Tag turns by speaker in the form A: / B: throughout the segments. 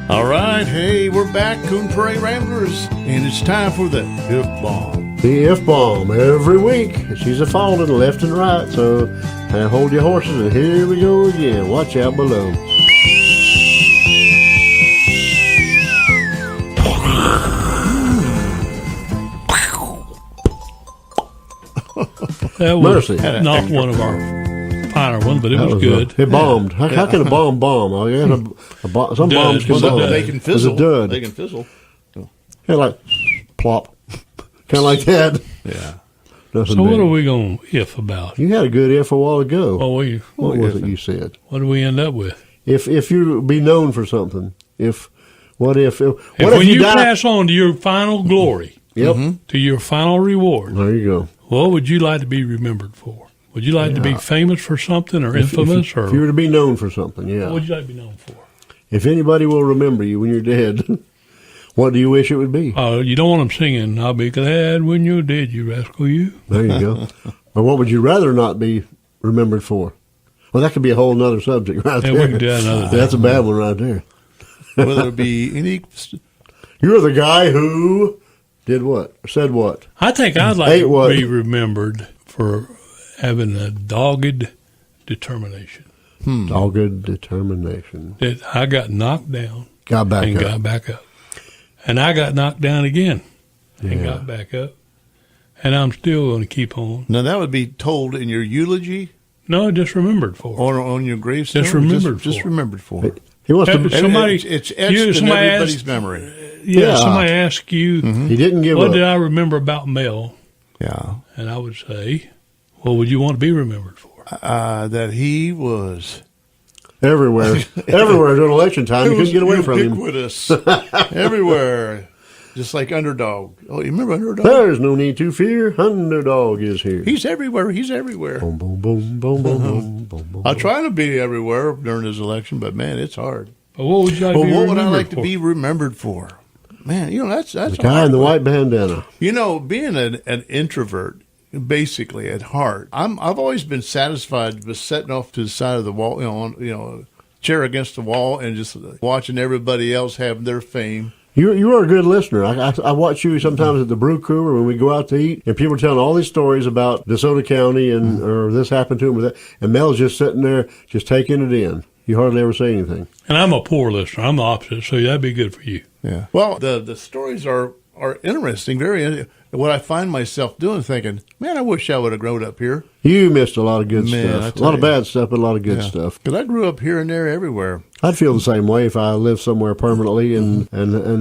A: All right, hey, we're back, Coon Prairie Ramblers, and it's time for the F-Bomb.
B: The F-Bomb every week. She's a-falling left and right, so hold your horses, and here we go again. Watch out below.
C: That was
B: Mercy.
C: not one of our finer ones, but it was good.
B: It bombed. How can a bomb bomb? Oh, yeah, some bombs can bomb.
A: They can fizzle.
B: It's a dud.
A: They can fizzle.
B: Yeah, like plop. Kind of like that.
A: Yeah.
B: Nothing
C: So
B: big.
C: what are we going to if about?
B: You had a good if a while ago.
C: What
B: was it you said?
C: What did we end up with?
B: If you be known for something, what if
C: When you
B: die?
C: pass on to your final glory,
B: Yep.
C: to your final reward,
B: There you go.
C: what would you like to be remembered for? Would you like to be famous for something or infamous?
B: If you were to be known for something, yeah.
C: What would you like to be known for?
B: If anybody will remember you when you're dead, what do you wish it would be?
C: You don't want them singing, "I'll be glad when you're dead, you rascal, you."
B: There you go. Or what would you rather not be remembered for? Well, that could be a whole nother subject right
C: Yeah,
B: there.
C: we can do that another day.
B: That's a bad one right there.
A: Whether it be any...
B: You're the guy who did what? Said what?
C: I think I'd like
B: Ate
C: to
B: what?
C: be remembered for having a dogged determination.
B: Dogged determination.
C: That I got knocked down
B: Got back
C: and
B: up.
C: got back up. And I got knocked down again and
B: Yeah.
C: got back up. And I'm still going to keep on.
A: Now, that would be told in your eulogy
C: No, just remembered for.
A: or on your gravestone?
C: Just remembered
A: Just
C: for.
A: remembered for.
B: He wants
C: Hey,
B: to.
C: somebody-
A: It's etched in
C: somebody
A: everybody's
C: asked-
A: memory.
C: Yeah,
B: Yeah.
C: somebody asks you,
B: He didn't give
C: what
B: up.
C: did I remember about Mel?
A: Yeah.
C: And I would say, what would you want to be remembered for?
A: That he was...
B: Everywhere during election time, you couldn't get away from him.
A: ubiquitous. Everywhere. Just like Underdog. Oh, you remember Underdog?
B: There's no need to fear. Underdog is here.
A: He's everywhere. He's everywhere.
B: Boom, boom, boom, boom, boom, boom, boom, boom.
A: I try to be everywhere during this election, but man, it's hard.
C: But what would you like
A: Well,
C: to be
A: what would I
C: remembered
A: like
C: for?
A: to be remembered for? Man, that's
B: The
A: a
B: guy
A: hard
B: in the
A: one.
B: white bandana.
A: You know, being an introvert, basically at heart, I've always been satisfied with sitting off to the side of the wall, chair against the wall, and just watching everybody else have their fame.
B: You are a good listener. I watch you sometimes at the Brew Crew or when we go out to eat, and people are telling all these stories about DeSoto County and or this happened to him or that, and Mel's just sitting there just taking it in. You hardly ever say anything.
C: And I'm a poor listener. I'm the opposite, so that'd be good for you.
A: Yeah. Well, the stories are interesting. What I find myself doing, thinking, man, I wish I would have grown up here.
B: You missed a lot of good
A: Man, I
B: stuff. A
A: tell
B: lot of
A: you.
B: bad stuff, but a lot of good stuff.
A: Because I grew up here and there, everywhere.
B: I'd feel the same way if I lived somewhere permanently and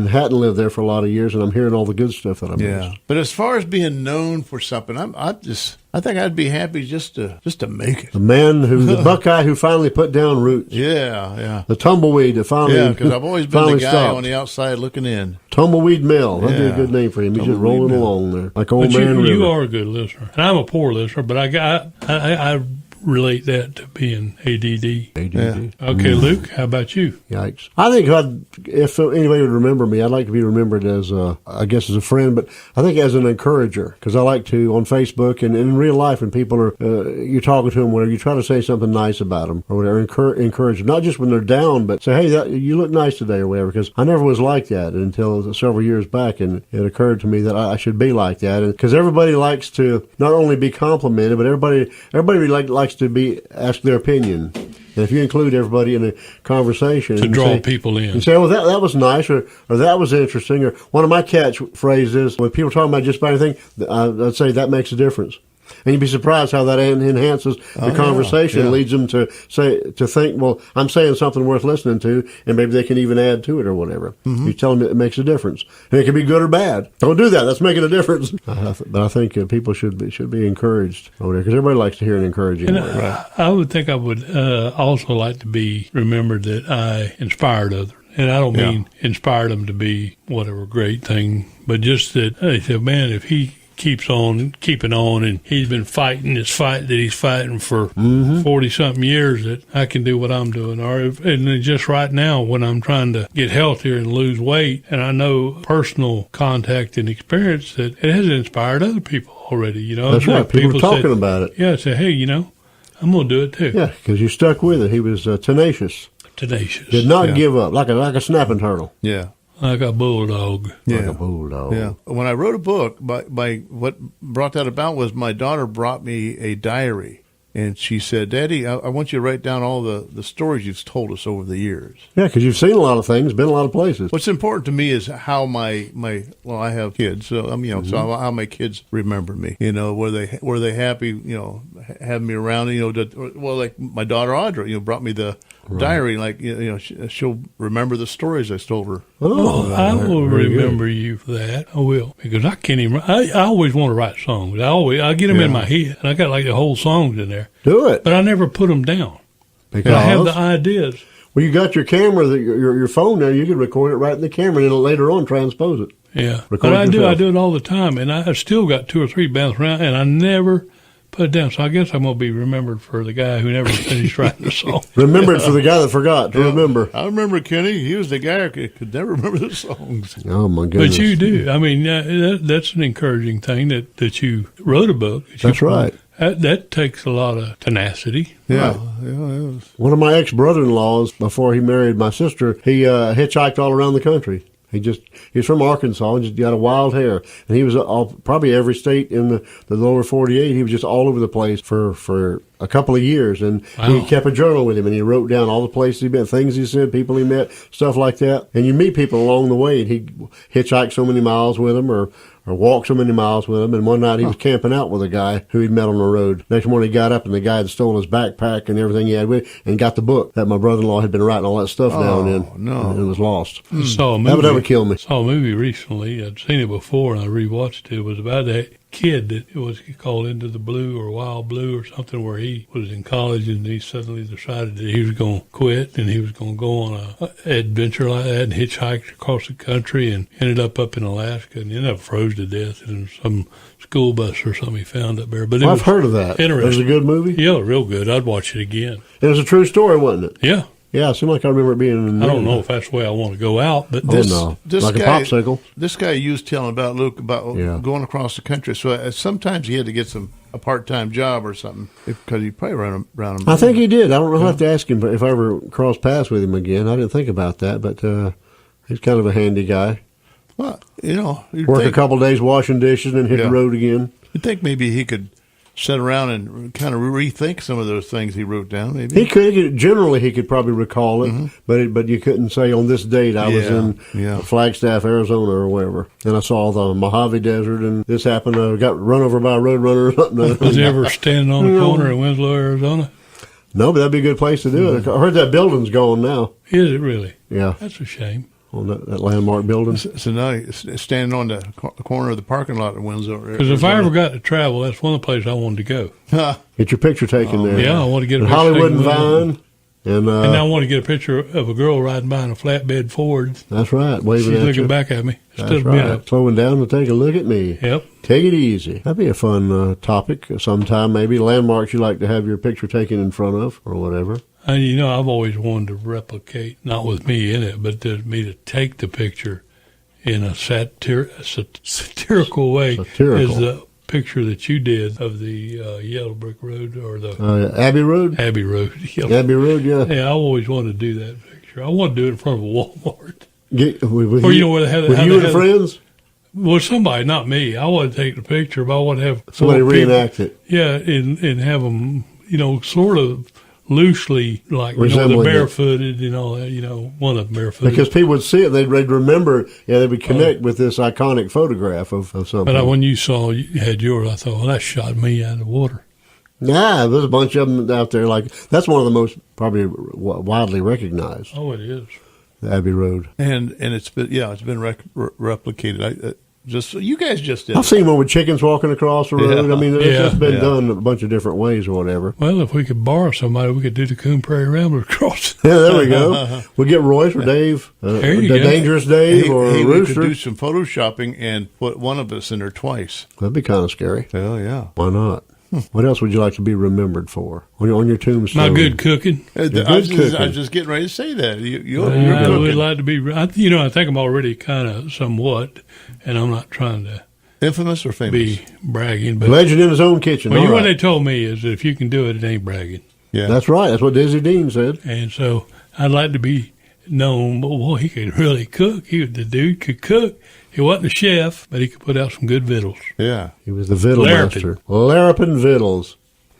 B: hadn't lived there for a lot of years, and I'm hearing all the good stuff that I missed.
A: But as far as being known for something, I think I'd be happy just to make it.
B: The man the Buckeye who finally put down roots.
A: Yeah.
B: The tumbleweed that finally
A: Yeah, because I've always been the
B: finally
A: guy
B: stopped.
A: on the outside looking in.
B: Tumbleweed Mel. That'd be a
A: Yeah.
B: good name for him. He's just
A: Tumbleweed
B: rolling
A: Mel.
B: along there like old
C: But
B: man
C: you
B: River.
C: are a good listener. And I'm a poor listener, but I relate that to being ADD.
B: ADD.
C: Okay, Luke, how about you?
B: Yikes. I think if anybody would remember me, I'd like to be remembered as, I guess, as a friend, but I think as an encourager, because I like to, on Facebook and in real life, when people are, you're talking to them, whatever, you try to say something nice about them or whatever, encourage them, not just when they're down, but say, hey, you look nice today or whatever, because I never was like that until several years back, and it occurred to me that I should be like that, because everybody likes to not only be complimented, but everybody likes to be asked their opinion. And if you include everybody in a conversation
C: To
B: and
C: draw
B: say-
C: people in.
B: and say, well, that was nice, or that was interesting, or one of my catchphrases when people are talking about just about anything, I'd say that makes a difference. And you'd be surprised how that enhances the conversation,
A: yeah.
B: leads them to think, well, I'm saying something worth listening to, and maybe they can even add to it or whatever. You tell them it makes a difference, and it can be good or bad. Don't do that. That's making a difference. But I think people should be encouraged over there because everybody likes to hear an encouraging
C: And
B: word.
C: I would think I would also like to be remembered that I inspired others. And I don't mean inspired them to be whatever great thing, but just that they said, man, if he keeps on keeping on and he's been fighting this fight that he's fighting for 40-something years, that I can do what I'm doing. And just right now when I'm trying to get healthier and lose weight, and I know personal contact and experience that it has inspired other people already.
B: That's right. People are talking about it.
C: Yeah, say, hey, I'm going to do it too.
B: Yeah, because you stuck with it. He was tenacious.
C: tenacious.
B: Did not give up, like a snapping turtle.
A: Yeah.
C: Like a bulldog.
B: Like a bulldog.
A: Yeah. When I wrote a book, my what brought that about was my daughter brought me a diary. And she said, Daddy, I want you to write down all the stories you've told us over the years.
B: Yeah, because you've seen a lot of things, been a lot of places.
A: What's important to me is how my I have kids, so so how my kids remember me. Were they happy? Having me around. Like my daughter Audra, brought me the diary. Like she'll remember the stories I told her.
C: Oh, I will remember you for that. I will, because I can't even. I always want to write songs. I get them in my head, and I got like the whole songs in there.
B: Do it,
C: but I never put them down.
B: Because
C: I have the ideas.
B: Well, you got your camera, your phone there. You can record it right in the camera, and then later on transpose it.
C: Yeah, but I do it all the time, and I still got 2 or 3 bouncing around, and I never put it down. So I guess I'm going to be remembered for the guy who never finished writing the song.
B: Remembered for the guy that forgot to remember.
A: I remember Kenny. He was the guy who could never remember the songs.
B: Oh, my goodness.
C: But you do. I mean, that's an encouraging thing that you wrote a book.
B: That's right.
C: That takes a lot of tenacity.
A: Yeah.
B: Right. One of my ex-brother-in-laws, before he married my sister, he hitchhiked all around the country. He's from Arkansas and just got a wild hair. And he was probably every state in the lower 48. He was just all over the place for a couple of years. And he kept a journal with him, and he wrote down all the places he been, things he said, people he met, stuff like that. And you meet people along the way, and he hitchhiked so many miles with them or walked so many miles with him. And one night he was camping out with a guy who he'd met on the road. Next morning he got up, and the guy had stolen his backpack and everything he had with him, and got the book that my brother-in-law had been writing all that stuff down in.
A: No.
B: And it was lost.
C: I saw a movie.
B: That would ever kill me.
C: Saw a movie recently. I'd seen it before, and I rewatched it. It was about that kid that was called Into the Blue or Wild Blue or something, where he was in college and he suddenly decided that he was going to quit and he was going to go on an adventure like that, and hitchhiked across the country and ended up in Alaska and ended up froze to death in some school bus or something he found up there. But
B: I've heard of that.
C: Interesting.
B: It was a good movie?
C: Yeah, real good. I'd watch it again.
B: It was a true story, wasn't it?
C: Yeah.
B: Yeah, it seemed like I remember it being in the
C: I don't know if that's the way I want to go out, but
A: this
B: like
A: guy,
B: a popsicle.
A: This guy used telling about Luke about going across the country. So sometimes he had to get a part-time job or something because he probably ran around him.
B: I think he did. I don't know. I'll have to ask him if I ever crossed paths with him again. I didn't think about that, but he's kind of a handy guy.
A: Well,
B: work a couple days washing dishes and hit the road again.
A: You'd think maybe he could sit around and kind of rethink some of those things he wrote down. Maybe
B: he could. Generally, he could probably recall it, but you couldn't say on this date I was in Flagstaff, Arizona, or wherever, and I saw the Mojave Desert, and this happened. I got run over by a roadrunner or something.
C: Was he ever standing on the corner in Winslow, Arizona?
B: No, but that'd be a good place to do it. I heard that building's gone now.
C: Is it really?
B: Yeah,
C: that's a shame.
B: On that landmark building.
A: So now he's standing on the corner of the parking lot at Winslow.
C: Because if I ever got to travel, that's one of the places I wanted to go.
B: Get your picture taken there.
C: Yeah, I want to get a picture
B: Hollywood and Vine. And
C: I want to get a picture of a girl riding by in a flatbed Ford.
B: That's right. Waving
C: She's
B: at
C: looking
B: you.
C: back at me.
B: That's right. Slowing down to take a look at me.
C: Yep.
B: Take it easy. That'd be a fun topic sometime, maybe. Landmarks you like to have your picture taken in front of or whatever.
C: And, I've always wanted to replicate, not with me in it, but me to take the picture in a satirical way. Is the picture that you did of the Yellow Brick Road or the
B: Abbey Road?
C: Abbey Road.
B: Abbey Road, yeah.
C: Yeah, I always wanted to do that picture. I want to do it in front of a Walmart.
B: With
C: where they have
B: with you and friends?
C: Well, somebody, not me. I want to take the picture, but I want to have
B: somebody reenact it.
C: Yeah, and have them, sort of loosely, like
B: the
C: barefooted and all that. One of them barefooted.
B: Because people would see it, they'd remember. Yeah, they would connect with this iconic photograph of something.
C: But when you saw you had yours, I thought, well, that shot me out of the water.
B: Nah, there's a bunch of them out there. Like that's one of the most probably widely recognized.
C: Oh, it is.
B: The Abbey Road,
A: and it's been replicated. You guys just did.
B: I've seen one with chickens walking across the road. Yeah. I mean, it's just been done a bunch of different ways or whatever.
C: Well, if we could borrow somebody, we could do the Coon Prairie Ramblers cross.
B: Yeah, there we go. We'll get Royce or Dave, the Dangerous Dave or Rooster.
A: We could do some photoshopping and put one of us in there twice.
B: That'd be kind of scary.
A: Oh, yeah.
B: Why not? What else would you like to be remembered for on your tombstone?
C: My good cooking.
A: I was just getting ready to say that. You're cooking.
C: Would like to be. I think I'm already kind of somewhat, and I'm not trying to
A: infamous or famous
C: be bragging. But
B: legend in his own kitchen.
C: Well, what they told me is that if you can do it, it ain't bragging.
B: Yeah, that's right. That's what Dizzy Dean said.
C: And so I'd like to be known, but boy, he could really cook. The dude could cook. He wasn't a chef, but he could put out some good victuals.
A: Yeah.
B: He was the victual master. Larapin Victuals.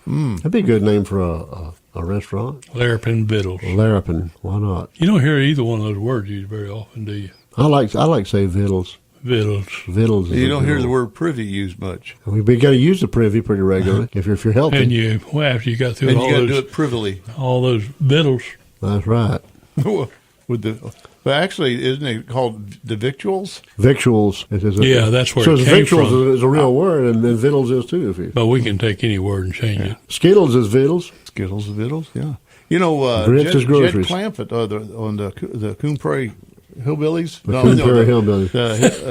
B: That'd be a good name for a restaurant.
C: Larapin Victuals.
B: Larapin. Why not?
C: You don't hear either one of those words used very often, do you?
B: I like to say victuals.
C: Victuals.
B: Victuals.
A: You don't hear the word privy used much.
B: We got to use the privy pretty regularly if you're healthy.
C: And after you got through
A: And
C: all
A: you got to
C: those,
A: do it privily.
C: all those victuals.
B: That's right.
A: But actually, isn't it called the victuals?
B: Victuals.
C: Yeah, that's where
B: so
C: it came
B: victuals
C: from.
B: is a real word, and then victuals is too.
C: But we can take any word and change it.
B: Skittles is victuals.
A: Skittles and victuals, yeah. You know,
B: Grits is groceries.
A: Jed Clampett on the Coon Prairie Hillbillies.
B: The Coon Prairie Hillbillies.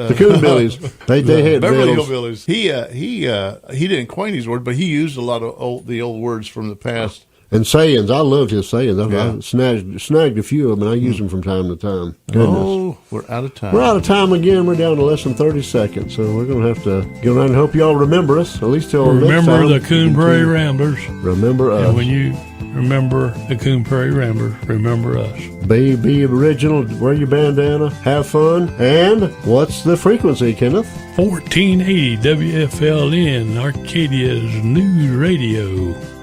B: The Coon Billies. They had
A: Beverly
B: victuals.
A: Hillbillies. He didn't coin these words, but he used a lot of the old words from the past.
B: And sayings. I loved his sayings. I snagged a few of them, and I use them from time to time. Goodness.
A: Oh, we're out of time.
B: We're out of time again. We're down to less than 30 seconds, so we're going to have to get around and hope you all remember us, at least till next time.
C: Remember the Coon Prairie Ramblers.
B: Remember us.
C: And when you remember the Coon Prairie Ramblers, remember us.
B: Be original, wear your bandana, have fun, and what's the frequency, Kenneth?
C: 1480 WFLN, Arcadia's News Radio.